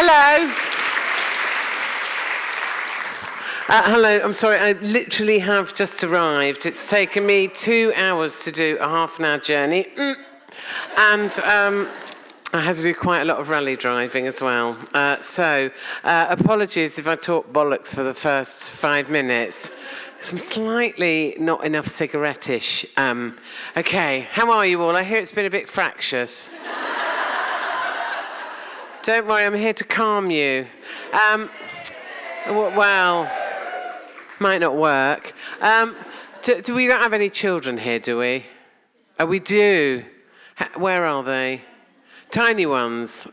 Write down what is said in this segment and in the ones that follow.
Hello. Hello, I'm sorry, I literally have just arrived. It's taken me 2 hours to do a half-an-hour journey. And I had to do quite a lot of rally driving as well. So apologies if I talk bollocks for the first 5 minutes. I'm slightly not enough cigarette-ish. Okay, how are you all? I hear it's been a bit fractious. Don't worry, I'm here to calm you. Well, might not work. We don't have any children here, do we? Oh, we do. Where are they? Tiny ones.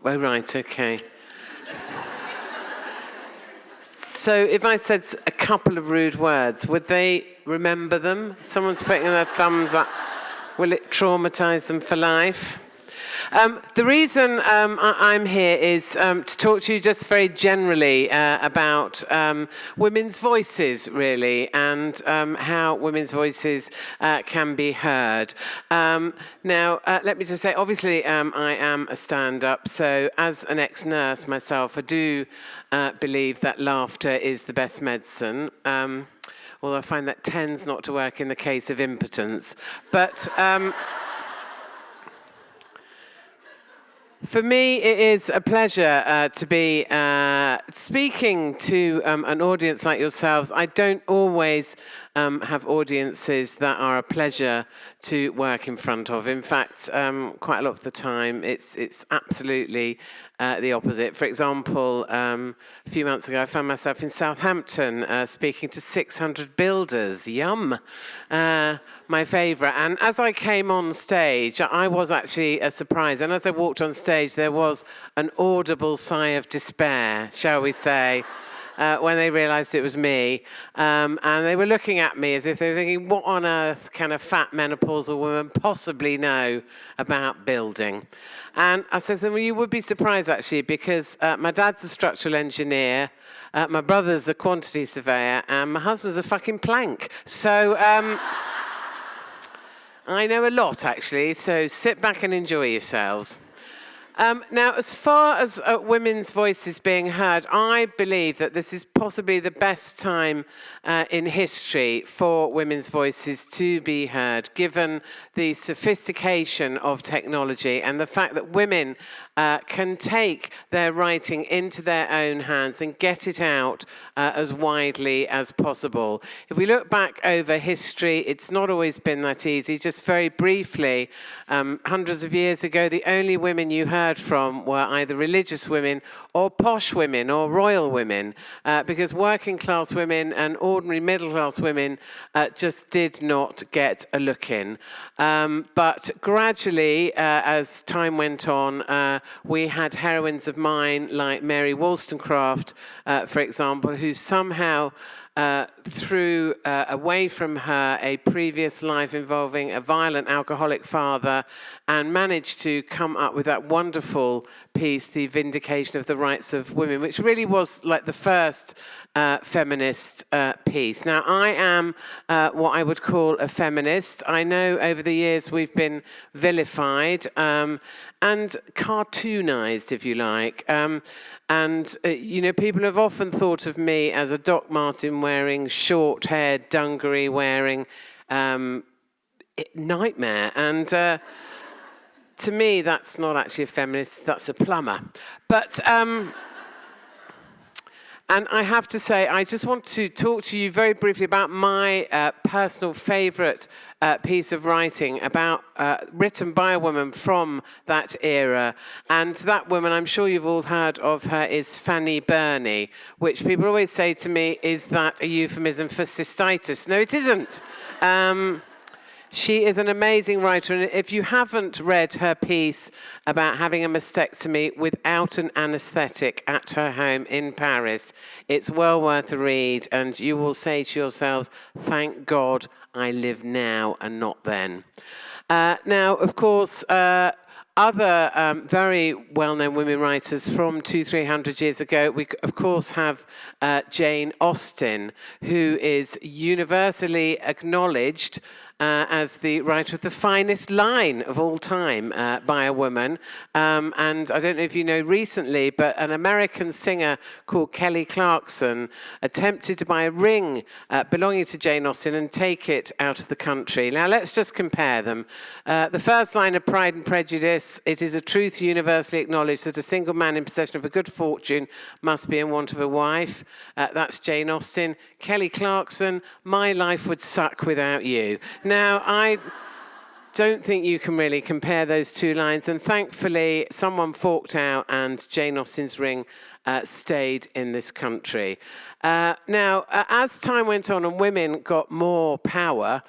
Oh, right, okay. So if I said a couple of rude words, would they remember them? Someone's putting their thumbs up. Will it traumatise them for life? The reason I'm here is to talk to you just very generally about women's voices, really, and how women's voices can be heard. Now, let me just say, obviously, I am a stand-up, so as an ex-nurse myself, I do believe that laughter is the best medicine, although I find that tends not to work in the case of impotence. But for me, it is a pleasure to be speaking to an audience like yourselves. I don't always have audiences that are a pleasure to work in front of. In fact, quite a lot of the time, it's absolutely the opposite. For example, a few months ago, I found myself in Southampton speaking to 600 builders. Yum! My favourite. And as I came on stage, I was actually surprised. And as I walked on stage, there was an audible sigh of despair, shall we say, when they realised it was me. And they were looking at me as if they were thinking, what on earth can a fat menopausal woman possibly know about building? And I said to them, well, you would be surprised, actually, because my dad's a structural engineer, my brother's a quantity surveyor, and my husband's a fucking plank. So I know a lot, actually, so sit back and enjoy yourselves. Now, as far as women's voices being heard, I believe that this is possibly the best time in history for women's voices to be heard, given the sophistication of technology and the fact that women can take their writing into their own hands and get it out as widely as possible. If we look back over history, it's not always been that easy. Just very briefly, hundreds of years ago, the only women you heard from were either religious women or posh women or royal women, because working class women and ordinary middle class women just did not get a look in. But gradually, as time went on, we had heroines of mine like Mary Wollstonecraft, for example, who somehow threw away from her a previous life involving a violent alcoholic father and managed to come up with that wonderful piece, The Vindication of the Rights of Women, which really was like the first feminist piece. Now, I am what I would call a feminist. I know over the years we've been vilified and cartoonized, if you like. You know, people have often thought of me as a Doc Martin wearing, short-haired, dungaree wearing nightmare. And to me, that's not actually a feminist, that's a plumber. But and I have to say, I just want to talk to you very briefly about my personal favourite piece of writing written by a woman from that era. And that woman, I'm sure you've all heard of her, is Fanny Burney, which people always say to me, is that a euphemism for cystitis? No, it isn't. She is an amazing writer, and if you haven't read her piece about having a mastectomy without an anaesthetic at her home in Paris, it's well worth a read, and you will say to yourselves, thank God I live now and not then. Now, of course, other very well-known women writers from 200-300 years ago, we of course have Jane Austen, who is universally acknowledged as the writer of the finest line of all time by a woman. And I don't know if you know recently, but an American singer called Kelly Clarkson attempted to buy a ring belonging to Jane Austen and take it out of the country. Now, let's just compare them. The first line of Pride and Prejudice: it is a truth universally acknowledged that a single man in possession of a good fortune must be in want of a wife. That's Jane Austen. Kelly Clarkson: my life would suck without you. Now, I don't think you can really compare those two lines, and thankfully someone forked out and Jane Austen's ring stayed in this country. Now, as time went on and women got more power,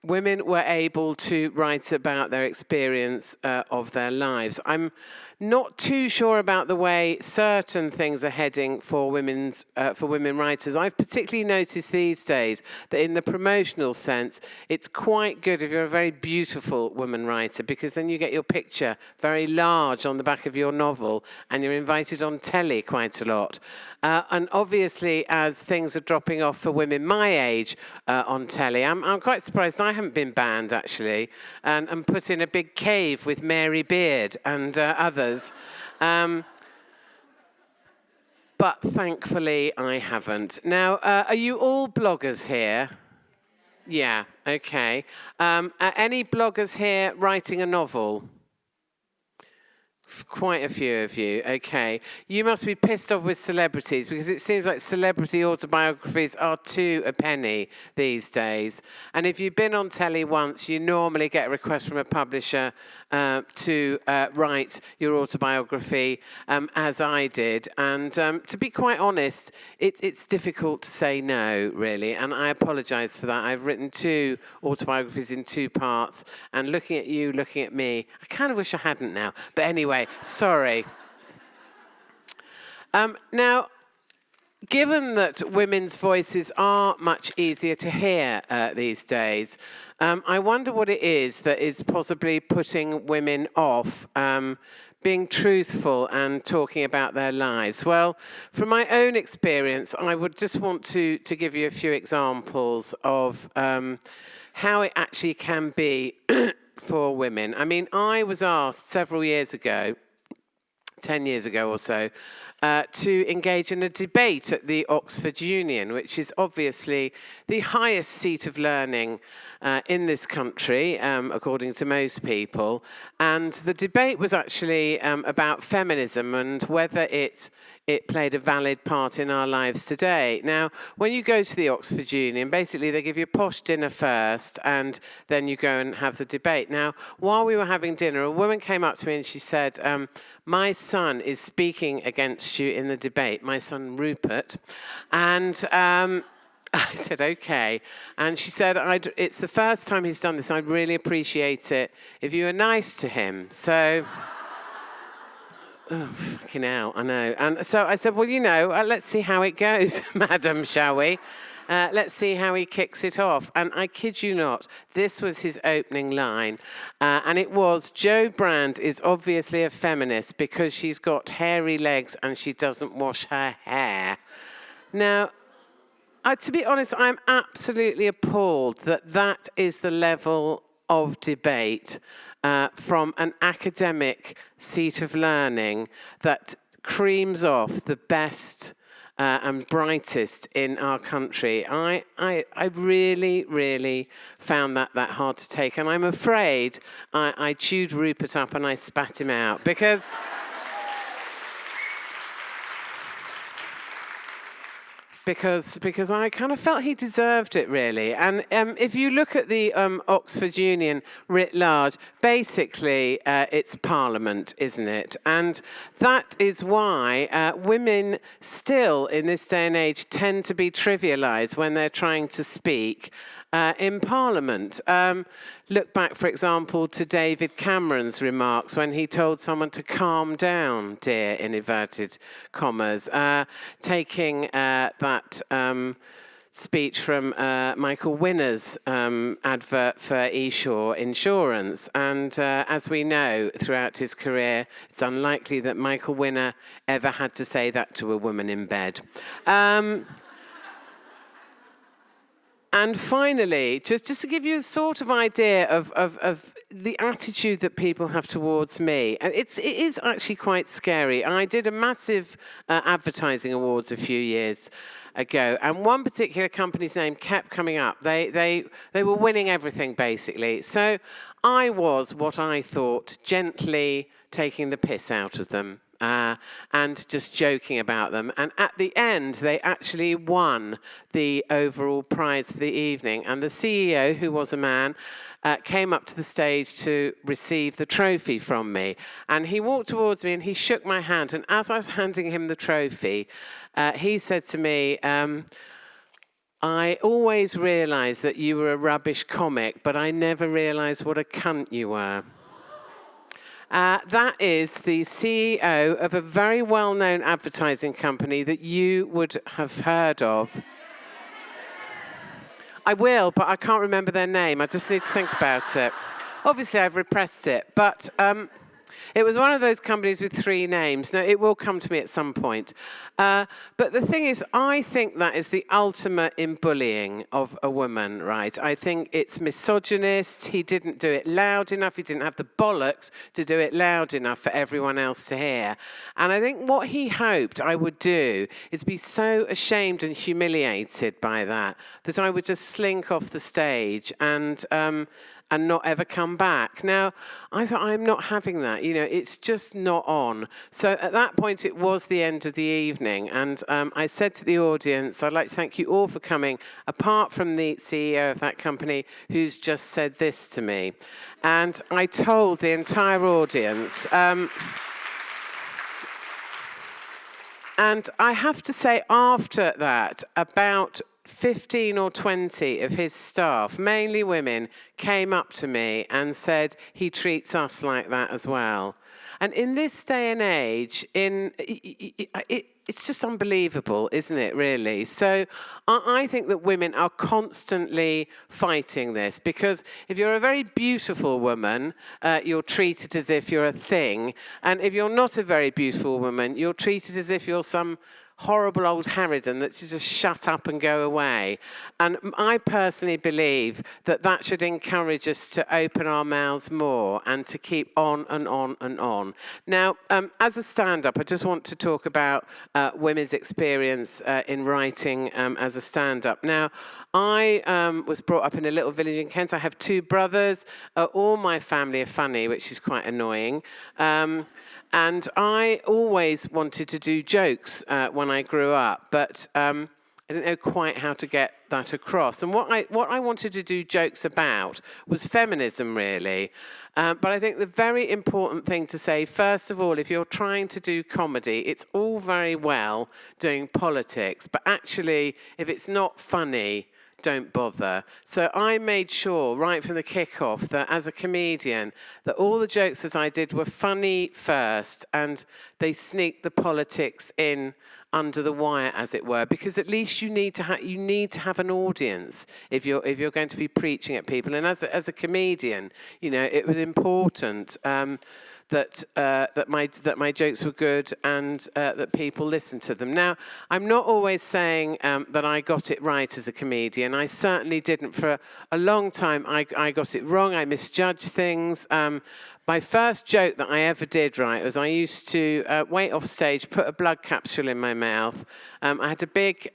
women were able to write about their experience of their lives. I'm not too sure about the way certain things are heading for women writers. I've particularly noticed these days that in the promotional sense, it's quite good if you're a very beautiful woman writer, because then you get your picture very large on the back of your novel and you're invited on telly quite a lot. And obviously, as things are dropping off for women my age on telly, I'm quite surprised I haven't been banned, actually, and put in a big cave with Mary Beard and others. But thankfully, I haven't. Now, are you all bloggers here? Yeah, okay. Are any bloggers here writing a novel? Quite a few of you, okay. You must be pissed off with celebrities, because it seems like celebrity autobiographies are 2 a penny these days. And if you've been on telly once, you normally get a request from a publisher to write your autobiography, as I did. And to be quite honest, it's difficult to say no, really. And I apologise for that. I've written 2 autobiographies in 2 parts. And looking at you, looking at me, I kind of wish I hadn't now. But anyway, sorry. Now, given that women's voices are much easier to hear these days, I wonder what it is that is possibly putting women off being truthful and talking about their lives. Well, from my own experience, I would just want to give you a few examples of how it actually can be for women. I mean, I was asked several years ago, 10 years ago or so, to engage in a debate at the Oxford Union, which is obviously the highest seat of learning in this country, according to most people. And the debate was actually about feminism and whether it played a valid part in our lives today. Now, when you go to the Oxford Union, basically they give you a posh dinner first, and then you go and have the debate. Now, while we were having dinner, a woman came up to me and she said, my son is speaking against you in the debate, my son Rupert. And I said, okay. And she said, it's the first time he's done this. I'd really appreciate it if you were nice to him. So... oh, fucking hell, I know. And so I said, well, you know, let's see how it goes, madam, shall we? Let's see how he kicks it off. And I kid you not, this was his opening line. And it was, Jo Brand is obviously a feminist because she's got hairy legs and she doesn't wash her hair. Now, to be honest, I'm absolutely appalled that that is the level of debate from an academic seat of learning that creams off the best and brightest in our country. I really, really found that hard to take. And I'm afraid I chewed Rupert up and I spat him out because... Because I kind of felt he deserved it, really. And if you look at the Oxford Union writ large, basically it's Parliament, isn't it? And that is why women still, in this day and age, tend to be trivialised when they're trying to speak in Parliament. Look back, for example, to David Cameron's remarks when he told someone to calm down, dear, in inverted commas, taking that speech from Michael Winner's advert for eShore Insurance. And as we know, throughout his career, it's unlikely that Michael Winner ever had to say that to a woman in bed. And finally, just to give you a sort of idea of the attitude that people have towards me, and it is actually quite scary. I did a massive advertising awards a few years ago, and one particular company's name kept coming up. They were winning everything, basically. So I was what I thought gently taking the piss out of them. And just joking about them. And at the end, they actually won the overall prize for the evening. And the CEO, who was a man, came up to the stage to receive the trophy from me. And he walked towards me and he shook my hand. And as I was handing him the trophy, he said to me, I always realised that you were a rubbish comic, but I never realised what a cunt you were. That is the CEO of a very well-known advertising company that you would have heard of. I will, but I can't remember their name. I just need to think about it. Obviously, I've repressed it, but it was one of those companies with 3 names. No, it will come to me at some point. But the thing is, I think that is the ultimate in bullying of a woman, right? I think it's misogynist. He didn't do it loud enough. He didn't have the bollocks to do it loud enough for everyone else to hear. And I think what he hoped I would do is be so ashamed and humiliated by that I would just slink off the stage and not ever come back. Now, I thought, I'm not having that. You know, it's just not on. So at that point, it was the end of the evening. And I said to the audience, I'd like to thank you all for coming, apart from the CEO of that company who's just said this to me. And I told the entire audience, and I have to say, after that, about 15 or 20 of his staff, mainly women, came up to me and said, he treats us like that as well. And in this day and age, it's just unbelievable, isn't it, really? So I think that women are constantly fighting this, because if you're a very beautiful woman, you're treated as if you're a thing. And if you're not a very beautiful woman, you're treated as if you're some horrible old harridan that should just shut up and go away. And I personally believe that should encourage us to open our mouths more and to keep on and on and on. Now, as a stand-up, I just want to talk about women's experience in writing as a stand-up. Now, I was brought up in a little village in Kent. I have 2 brothers. All my family are funny, which is quite annoying. And I always wanted to do jokes when I grew up, but I didn't know quite how to get that across. And what I wanted to do jokes about was feminism, really. But I think the very important thing to say, first of all, if you're trying to do comedy, it's all very well doing politics, but actually, if it's not funny, don't bother. So I made sure right from the kickoff that as a comedian, that all the jokes that I did were funny first, and they sneaked the politics in under the wire, as it were, because at least you need to have an audience if you're going to be preaching at people. And as a comedian, you know, it was important that my jokes were good and that people listened to them. Now, I'm not always saying that I got it right as a comedian. I certainly didn't. For a long time, I got it wrong. I misjudged things. My first joke that I ever did right was I used to wait off stage, put a blood capsule in my mouth. I had a big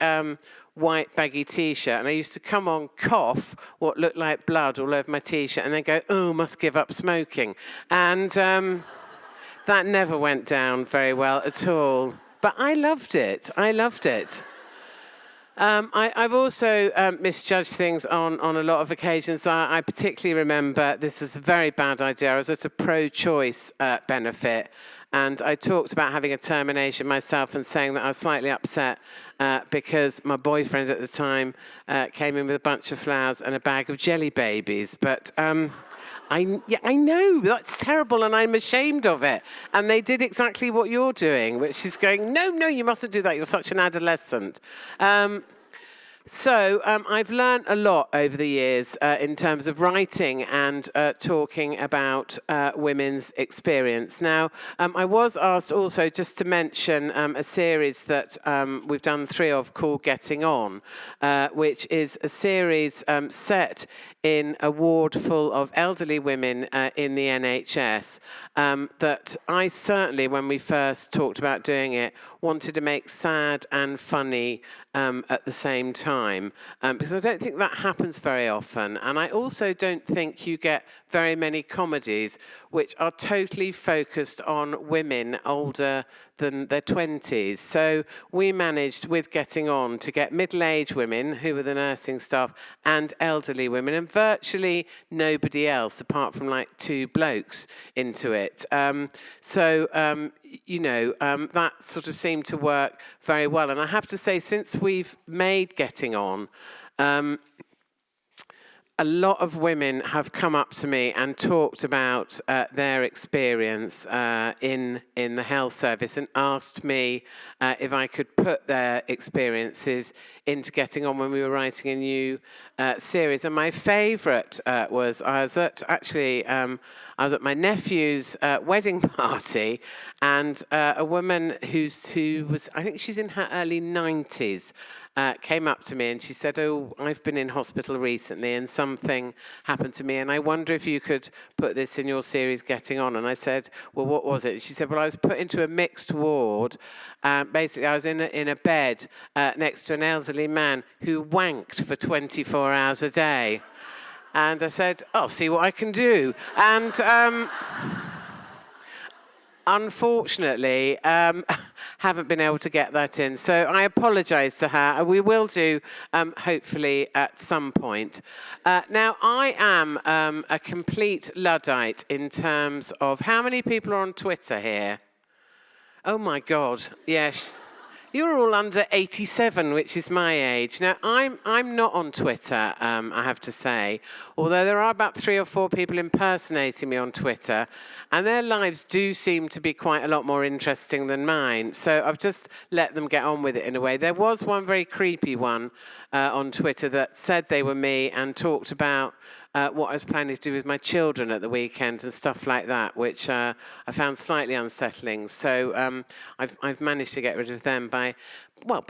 white baggy T-shirt, and I used to come on, cough what looked like blood all over my T-shirt, and then go, oh, must give up smoking. And that never went down very well at all. But I loved it. I've also misjudged things on a lot of occasions. I particularly remember, this is a very bad idea, I was at a pro-choice benefit, and I talked about having a termination myself and saying that I was slightly upset because my boyfriend at the time came in with a bunch of flowers and a bag of jelly babies. But I know, that's terrible, and I'm ashamed of it. And they did exactly what you're doing, which is going, no, you mustn't do that. You're such an adolescent. So I've learned a lot over the years in terms of writing and talking about women's experience. Now, I was asked also just to mention a series that we've done 3 of called Getting On, which is a series set in a ward full of elderly women in the NHS that I certainly, when we first talked about doing it, wanted to make sad and funny at the same time, because I don't think that happens very often. And I also don't think you get very many comedies which are totally focused on women older than their 20s. So we managed, with Getting On, to get middle-aged women, who were the nursing staff, and elderly women, and virtually nobody else, apart from like 2 blokes, into it. That sort of seemed to work very well. And I have to say, since we've made Getting On, a lot of women have come up to me and talked about their experience in the health service and asked me if I could put their experiences into Getting On when we were writing a new series. And my favourite was I was at my nephew's wedding party, and a woman who was, I think she's in her early 90s, came up to me and she said, "Oh, I've been in hospital recently and something happened to me, and I wonder if you could put this in your series Getting On." And I said, "Well, what was it?" She said, "Well, I was put into a mixed ward. Basically, I was in a bed next to an elderly man who wanked for 24 hours a day." And I said, "I'll see what I can do." And unfortunately, haven't been able to get that in. So I apologise to her. We will do, hopefully, at some point. Now, I am a complete Luddite in terms of how many people are on Twitter here? Oh, my God. Yes. You're all under 87, which is my age. Now, I'm not on Twitter, I have to say, although there are about 3 or 4 people impersonating me on Twitter, and their lives do seem to be quite a lot more interesting than mine. So I've just let them get on with it in a way. There was one very creepy one on Twitter that said they were me and talked about what I was planning to do with my children at the weekend and stuff like that, which I found slightly unsettling. So I've managed to get rid of them by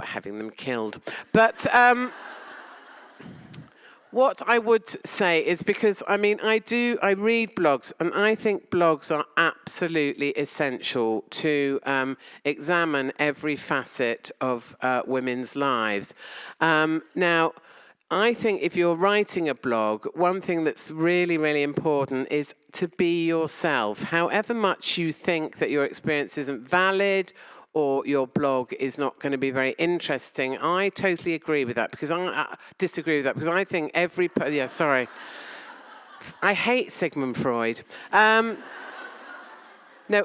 having them killed. But what I would say is, because, I mean, I read blogs, and I think blogs are absolutely essential to examine every facet of women's lives. Now, I think if you're writing a blog, one thing that's really, really important is to be yourself. However much you think that your experience isn't valid or your blog is not going to be very interesting, I totally agree with that, because I disagree with that, because I think I hate Sigmund Freud. No,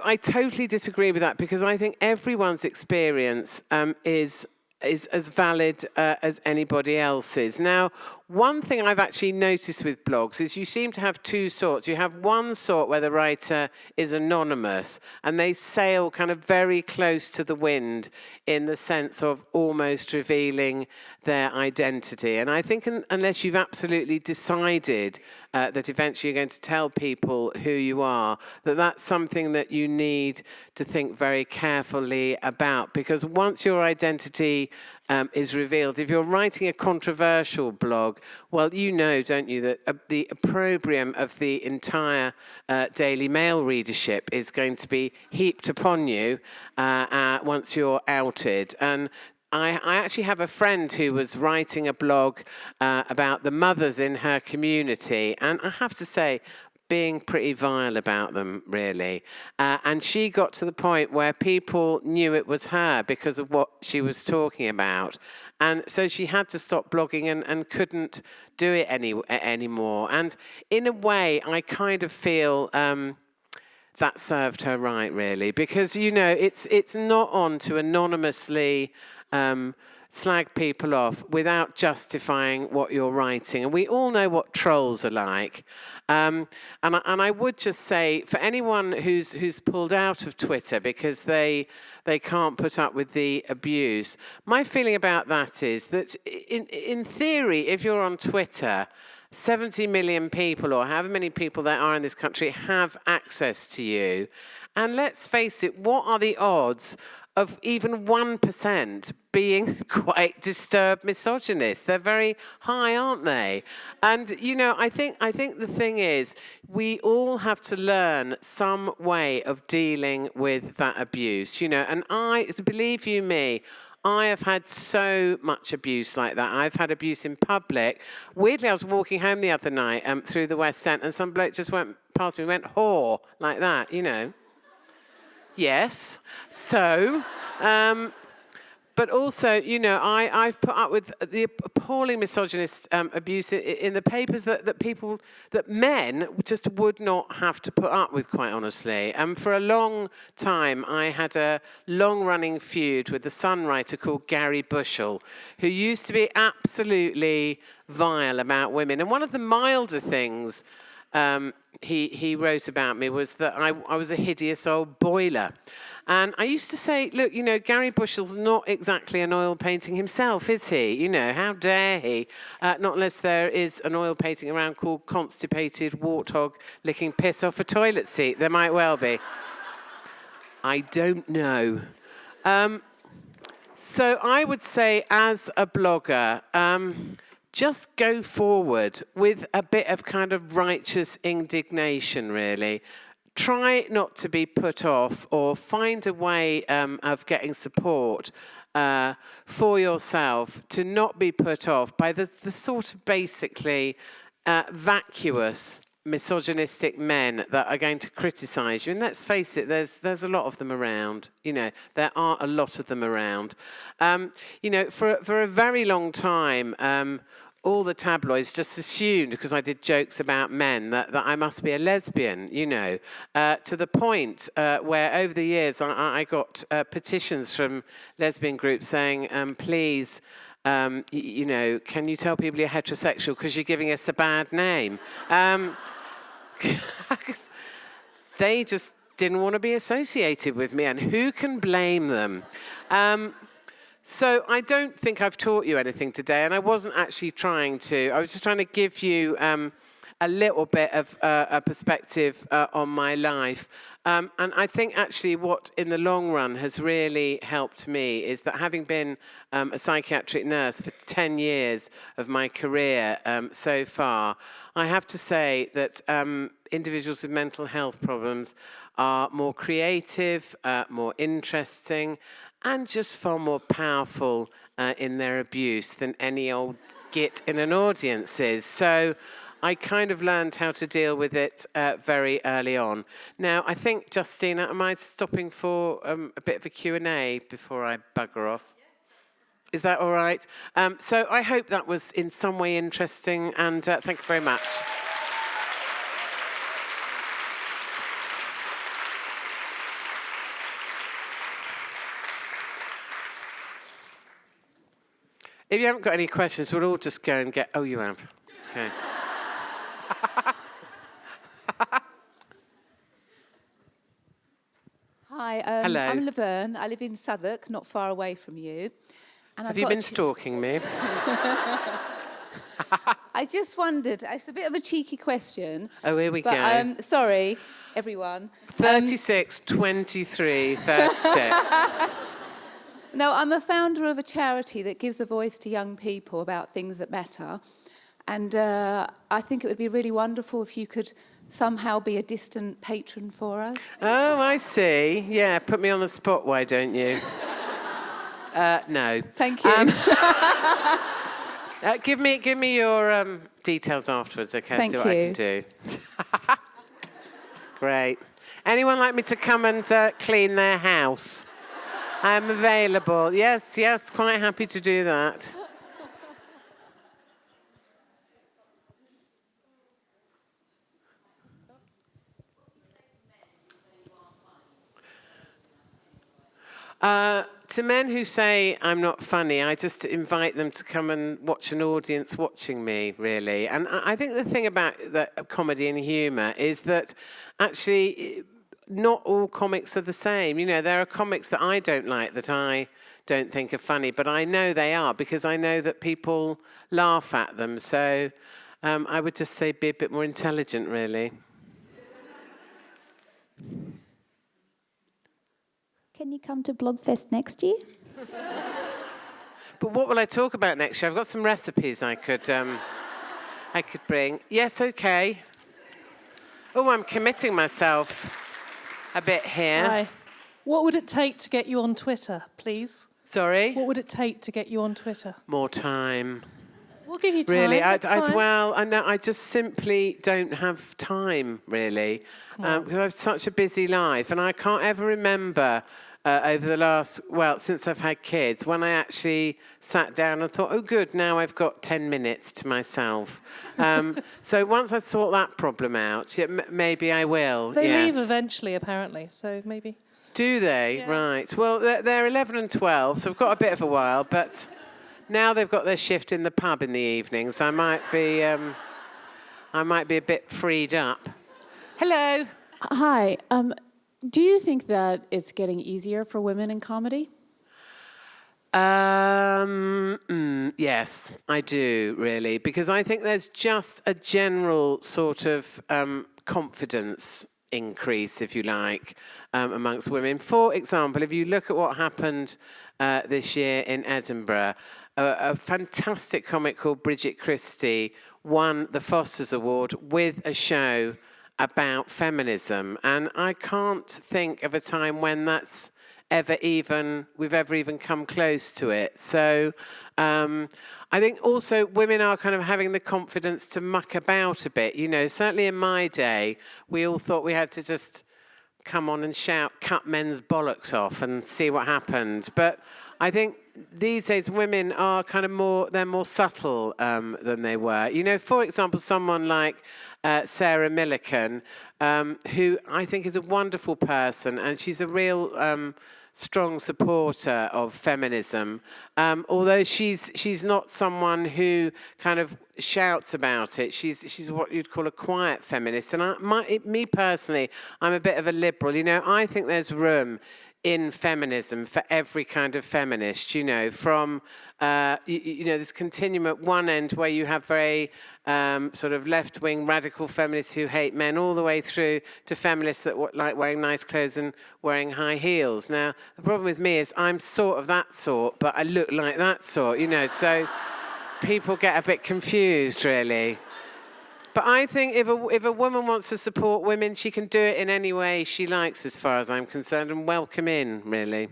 I totally disagree with that, because I think everyone's experience is as valid as anybody else's. Now, one thing I've actually noticed with blogs is you seem to have 2 sorts. You have one sort where the writer is anonymous and they sail kind of very close to the wind in the sense of almost revealing their identity. And I think unless you've absolutely decided that eventually you're going to tell people who you are, that's something that you need to think very carefully about. Because once your identity is revealed, if you're writing a controversial blog, well, you know, don't you, that the opprobrium of the entire Daily Mail readership is going to be heaped upon you once you're outed. And I actually have a friend who was writing a blog about the mothers in her community, and I have to say, being pretty vile about them, really. And she got to the point where people knew it was her because of what she was talking about. And so she had to stop blogging and couldn't do it anymore. And in a way, I kind of feel that served her right, really. Because, you know, it's not on to anonymously slag people off without justifying what you're writing. And we all know what trolls are like. And I would just say, for anyone who's pulled out of Twitter because they can't put up with the abuse, my feeling about that is that in theory, if you're on Twitter, 70 million people, or however many people there are in this country, have access to you. And let's face it, what are the odds of even 1% being quite disturbed misogynists? They're very high, aren't they? And, I think the thing is, we all have to learn some way of dealing with that abuse, and believe you me, I have had so much abuse like that. I've had abuse in public. Weirdly, I was walking home the other night through the West End, and some bloke just went past me and went, whore, like that, Yes. So, but also, I've put up with the appalling misogynist abuse in the papers that men just would not have to put up with, quite honestly. And for a long time, I had a long-running feud with the Sun writer called Gary Bushell, who used to be absolutely vile about women. And one of the milder things he wrote about me was that I was a hideous old boiler. And I used to say, look, Gary Bushell's not exactly an oil painting himself, is he? How dare he? Not unless there is an oil painting around called Constipated Warthog Licking Piss Off a Toilet Seat. There might well be. I don't know. So I would say, as a blogger, just go forward with a bit of kind of righteous indignation, really. Try not to be put off, or find a way of getting support for yourself to not be put off by the sort of basically vacuous misogynistic men that are going to criticise you. And let's face it, there's a lot of them around. There are a lot of them around. For a very long time, all the tabloids just assumed, because I did jokes about men, that I must be a lesbian, to the point where over the years I got petitions from lesbian groups saying, please, can you tell people you're heterosexual because you're giving us a bad name? They just didn't want to be associated with me, and who can blame them? So I don't think I've taught you anything today, and I wasn't actually trying to. I was just trying to give you a little bit of a perspective on my life. And I think actually what in the long run has really helped me is that, having been a psychiatric nurse for 10 years of my career so far, I have to say that individuals with mental health problems are more creative, more interesting, and just far more powerful in their abuse than any old git in an audience is. So I kind of learned how to deal with it very early on. Now, I think, Justina, am I stopping for a bit of a Q&A before I bugger off? Is that all right? So I hope that was in some way interesting, and thank you very much. If you haven't got any questions, we'll all just go and get... Oh, you have. Okay. Hi, Hello. I'm Laverne. I live in Southwark, not far away from you. And Have you been stalking me? I just wondered, it's a bit of a cheeky question. Oh, here we go. Sorry, everyone. 36, 23, 36. No, I'm a founder of a charity that gives a voice to young people about things that matter. And I think it would be really wonderful if you could somehow be a distant patron for us. Oh, I see. Yeah, put me on the spot, why don't you? No. Thank you. Give me your details afterwards, okay? Thank See what you. I can do. Great. Anyone like me to come and clean their house? I'm available. Yes, quite happy to do that. To men who say I'm not funny, I just invite them to come and watch an audience watching me, really. And I think the thing about comedy and humour is that actually not all comics are the same. You know, there are comics that I don't like that I don't think are funny, but I know they are because I know that people laugh at them. So I would just say be a bit more intelligent, really. Can you come to BlogFest next year? But what will I talk about next year? I've got some recipes I could bring. Yes, okay. Oh, I'm committing myself a bit here. Hi. What would it take to get you on Twitter, please? Sorry? What would it take to get you on Twitter? More time. We'll give you time. Really, that's fine. well, I know I just simply don't have time, really, because I have such a busy life, and I can't ever remember over the last, since I've had kids, when I actually sat down and thought, oh, good, now I've got 10 minutes to myself. So once I sort that problem out, maybe I will. They leave eventually, apparently, so maybe. Do they? Yeah. Right. Well, they're 11 and 12, so I've got a bit of a while, but now they've got their shift in the pub in the evenings. I might be a bit freed up. Hello. Hi. Do you think that it's getting easier for women in comedy? Yes, I do, really, because I think there's just a general sort of confidence increase, if you like, amongst women. For example, if you look at what happened this year in Edinburgh, a fantastic comic called Bridget Christie won the Fosters Award with a show about feminism, and I can't think of a time when we've ever even come close to it. So I think also women are kind of having the confidence to muck about a bit. You know, certainly in my day, we all thought we had to just come on and shout, cut men's bollocks off and see what happened. But I think these days women are kind of more subtle than they were. You know, for example, someone like Sarah Millican, who I think is a wonderful person, and she's a real strong supporter of feminism, although she's not someone who kind of shouts about it. She's what you'd call a quiet feminist. And me personally, I'm a bit of a liberal. You know, I think there's room in feminism for every kind of feminist, you know, from, you know, this continuum at one end where you have very sort of left-wing radical feminists who hate men, all the way through to feminists that like wearing nice clothes and wearing high heels. Now, the problem with me is I'm sort of that sort, but I look like that sort, you know, so people get a bit confused, really. But I think if a woman wants to support women, she can do it in any way she likes, as far as I'm concerned, and welcome in, really.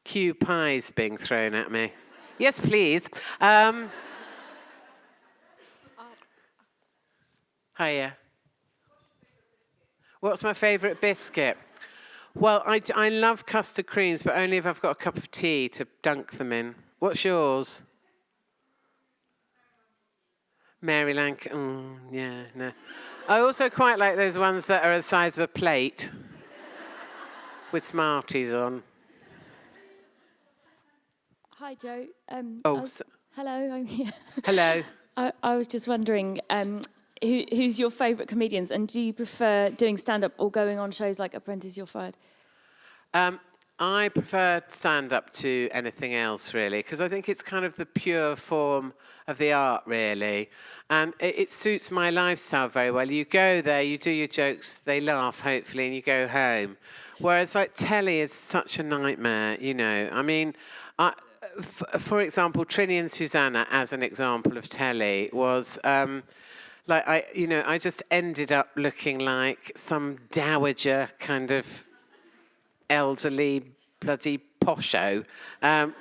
Cue pies being thrown at me. Yes, please. Hiya. What's my favourite biscuit? Well, I love custard creams, but only if I've got a cup of tea to dunk them in. What's yours? Mary Lank. Yeah, no. I also quite like those ones that are the size of a plate with Smarties on. Hi, Joe. Hello, I'm here. Hello. I was just wondering, who's your favourite comedians, and do you prefer doing stand-up or going on shows like Apprentice You're Fired? I prefer stand-up to anything else, really, because I think it's kind of the pure form of the art, really. And it suits my lifestyle very well. You go there, you do your jokes, they laugh, hopefully, and you go home. Whereas, like, telly is such a nightmare, you know. I mean, for example, Trinny and Susanna, as an example of telly, was... I just ended up looking like some dowager kind of elderly bloody posho. I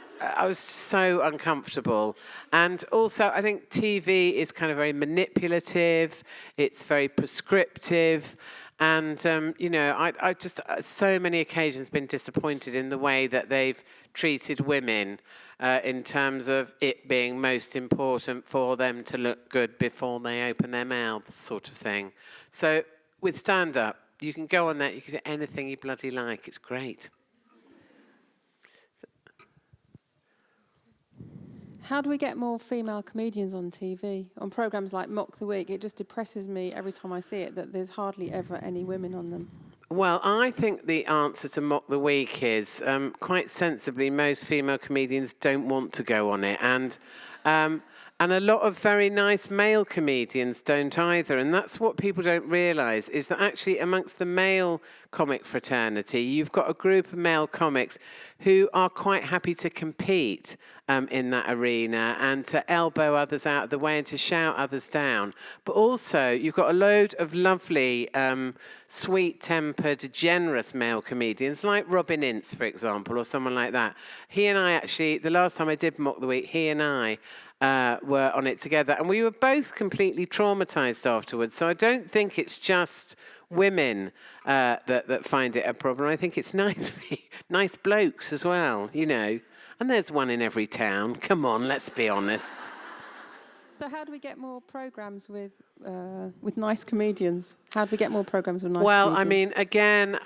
was so uncomfortable. And also, I think TV is kind of very manipulative. It's very prescriptive. And, I just, so many occasions been disappointed in the way that they've treated women in terms of it being most important for them to look good before they open their mouths, sort of thing. So with stand-up, you can go on that, you can say anything you bloody like, it's great. How do we get more female comedians on TV? On programmes like Mock the Week, it just depresses me every time I see it that there's hardly ever any women on them. Well, I think the answer to Mock the Week is, quite sensibly, most female comedians don't want to go on it. And a lot of very nice male comedians don't either. And that's what people don't realise, is that actually amongst the male comic fraternity, you've got a group of male comics who are quite happy to compete in that arena and to elbow others out of the way and to shout others down. But also, you've got a load of lovely, sweet-tempered, generous male comedians, like Robin Ince, for example, or someone like that. He and I actually, the last time I did Mock the Week, he and I were on it together, and we were both completely traumatised afterwards. So I don't think it's just women that find it a problem. I think it's nice blokes as well, And there's one in every town. Come on, let's be honest. So how do we get more programmes with nice comedians? How do we get more programmes with nice Well, comedians? I mean, again,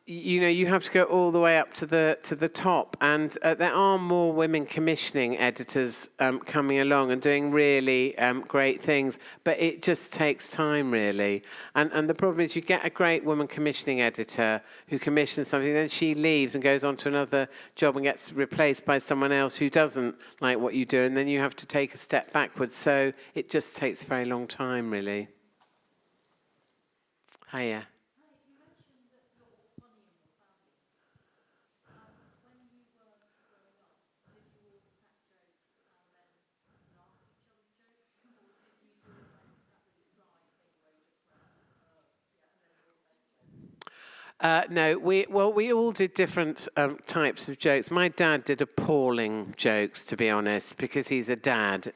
you have to go all the way up to the top, and there are more women commissioning editors coming along and doing really great things, but it just takes time, really. And the problem is, you get a great woman commissioning editor who commissions something, then she leaves and goes on to another job and gets replaced by someone else who doesn't like what you do, and then you have to take a step backwards. So it just takes a very long time, really. Hiya. No, we all did different types of jokes. My dad did appalling jokes, to be honest, because he's a dad,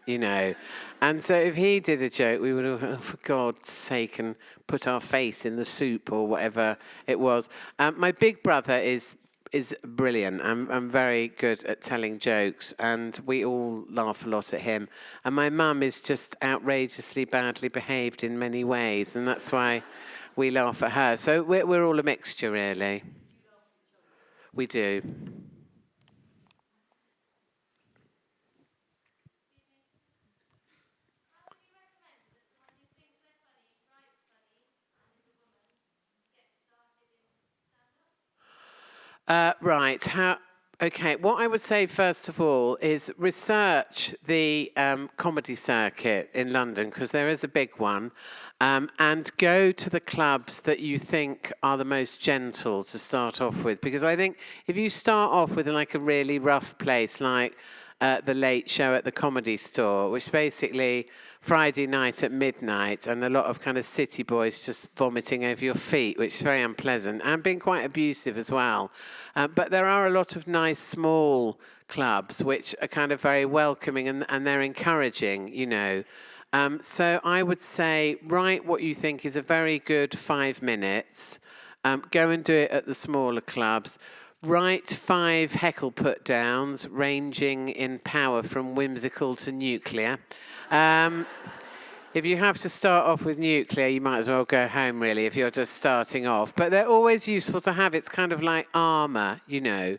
And so if he did a joke, we would have, oh, for God's sake, and put our face in the soup or whatever it was. My big brother is brilliant. I'm very good at telling jokes, and we all laugh a lot at him. And my mum is just outrageously badly behaved in many ways, and that's why we laugh at her. So we're all a mixture, really. We do. Right. Okay, what I would say first of all is research the comedy circuit in London, because there is a big one, and go to the clubs that you think are the most gentle to start off with. Because I think if you start off with like a really rough place like the Late Show at the Comedy Store, which basically Friday night at midnight, and a lot of kind of city boys just vomiting over your feet, which is very unpleasant, and being quite abusive as well. But there are a lot of nice small clubs which are kind of very welcoming, and they're encouraging, So I would say write what you think is a very good 5 minutes. Go and do it at the smaller clubs. Write 5 heckle put-downs, ranging in power from whimsical to nuclear. If you have to start off with nuclear, you might as well go home, really, if you're just starting off. But they're always useful to have. It's kind of like armour, Feel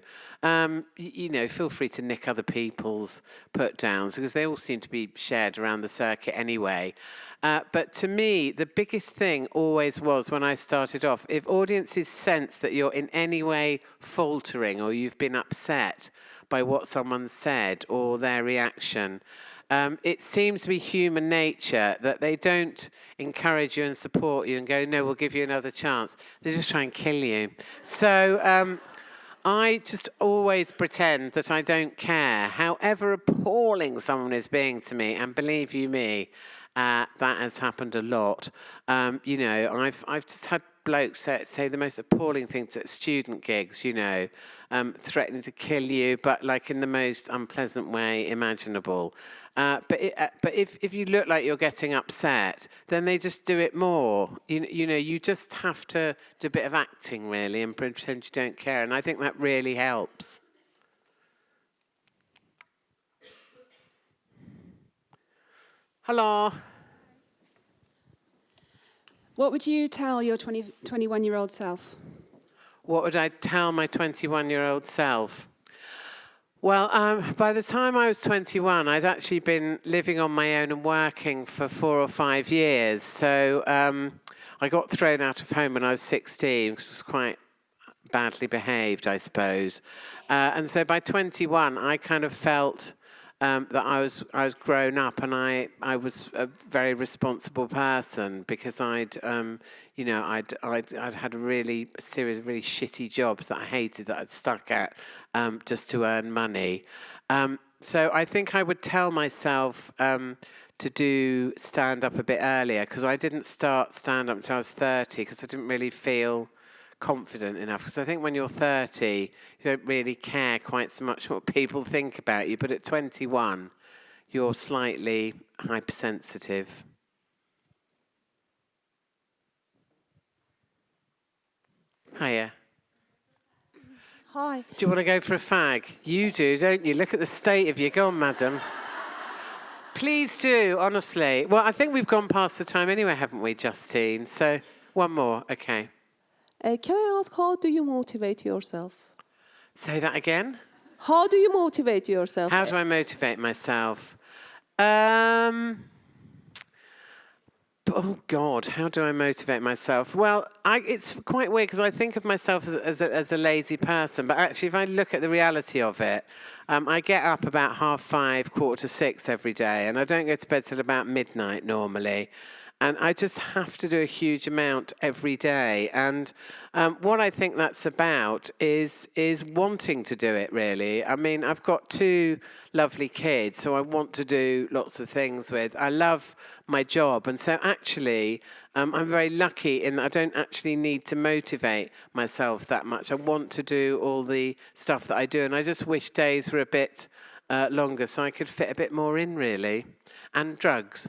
free to nick other people's put-downs, because they all seem to be shared around the circuit anyway. But to me, the biggest thing always was, when I started off, if audiences sense that you're in any way faltering or you've been upset by what someone said or their reaction, it seems to be human nature that they don't encourage you and support you and go, no, we'll give you another chance. They just try and kill you. So I just always pretend that I don't care, however appalling someone is being to me. And believe you me, that has happened a lot. I've just had blokes say the most appalling things at student gigs, you know, threatening to kill you, but like in the most unpleasant way imaginable. But if you look like you're getting upset, then they just do it more. You know, you just have to do a bit of acting, really, and pretend you don't care. And I think that really helps. Hello. What would you tell your 21-year-old self? What would I tell my 21-year-old self? Well, by the time I was 21, I'd actually been living on my own and working for 4 or 5 years. So I got thrown out of home when I was 16 because I was quite badly behaved, I suppose. And so by 21, I kind of felt that I was grown up, and I was a very responsible person because I'd had a series of really shitty jobs that I hated, that I'd stuck at just to earn money. So I think I would tell myself to do stand-up a bit earlier, because I didn't start stand-up until I was 30 because I didn't really feel confident enough. Because I think when you're 30, you don't really care quite so much what people think about you. But at 21, you're slightly hypersensitive. Hiya. Hi. Do you want to go for a fag? You do, don't you? Look at the state of you. Go on, madam. Please do, honestly. Well, I think we've gone past the time anyway, haven't we, Justine? So one more, okay. Can I ask, how do you motivate yourself? Say that again. How do you motivate yourself? How do I motivate myself? Oh, God, how do I motivate myself? Well, it's quite weird because I think of myself as a lazy person. But actually, if I look at the reality of it, I get up about 5:30, 5:45 every day. And I don't go to bed till about midnight normally. And I just have to do a huge amount every day. And what I think that's about is wanting to do it, really. I mean, I've got 2 lovely kids, so I want to do lots of things with. I love my job. And so actually, I'm very lucky in that I don't actually need to motivate myself that much. I want to do all the stuff that I do. And I just wish days were a bit longer so I could fit a bit more in, really. And drugs.